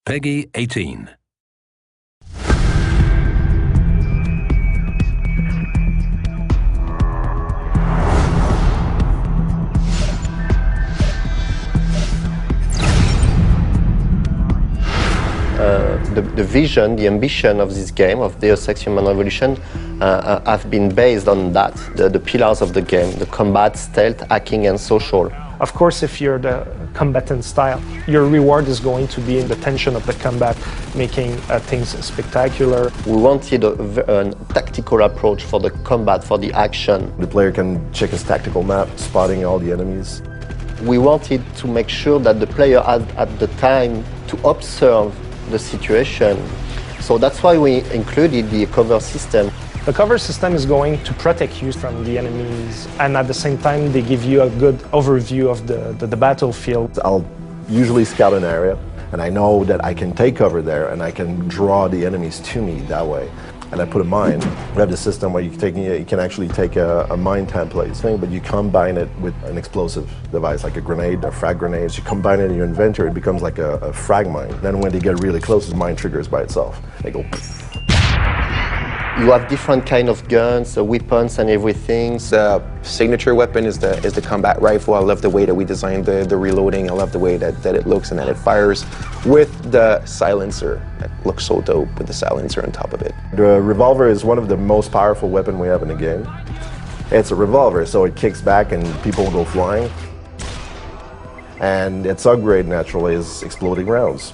Peggy 18. The vision, the ambition of this game, of Deus Ex Human Revolution, have been based on that, the pillars of the game, the combat, stealth, hacking, and social. Of course, if you're the combatant style, your reward is going to be in the tension of the combat, making things spectacular. We wanted a tactical approach for the combat, for the action. The player can check his tactical map, spotting all the enemies. We wanted to make sure that the player had at the time to observe the situation. So that's why we included the cover system. The cover system is going to protect you from the enemies, and at the same time they give you a good overview of the battlefield. I'll usually scout an area, and I know that I can take cover there and I can draw the enemies to me that way. And I put a mine. We have the system where you can actually take a mine template thing, but you combine it with an explosive device, like a grenade, a frag grenade. You combine it in your inventory, it becomes like a frag mine. Then when they get really close, the mine triggers by itself. They go pfft. You have different kind of guns, weapons and everything. The signature weapon is the combat rifle. I love the way that we designed the reloading. I love the way that it looks and that it fires with the silencer. It looks so dope with the silencer on top of it. The revolver is one of the most powerful weapons we have in the game. It's a revolver, so it kicks back and people go flying. And its upgrade naturally is exploding rounds.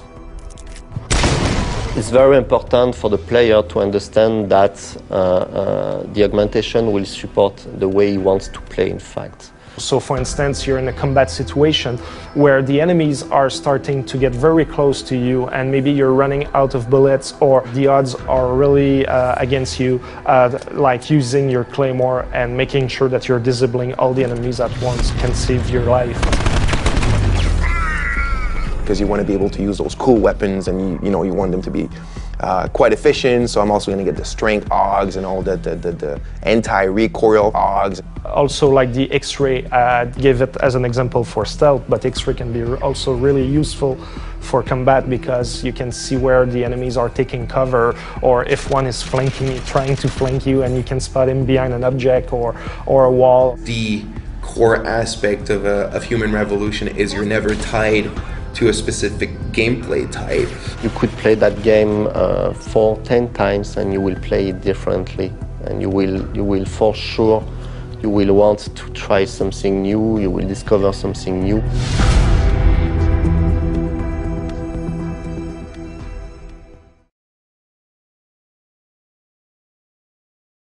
It's very important for the player to understand that the augmentation will support the way he wants to play, in fact. So for instance, you're in a combat situation where the enemies are starting to get very close to you and maybe you're running out of bullets or the odds are really against you, like using your claymore and making sure that you're disabling all the enemies at once can save your life. Because you want to be able to use those cool weapons and you want them to be quite efficient, so I'm also going to get the strength AUGs and all the anti-recoil AUGs. Also like the X-ray, give it as an example for stealth, but X-ray can be also really useful for combat because you can see where the enemies are taking cover or if one is trying to flank you and you can spot him behind an object or a wall. The core aspect of Human Revolution is you're never tied to a specific gameplay type. You could play that game 10 times and you will play it differently. And you will for sure, you will want to try something new, you will discover something new.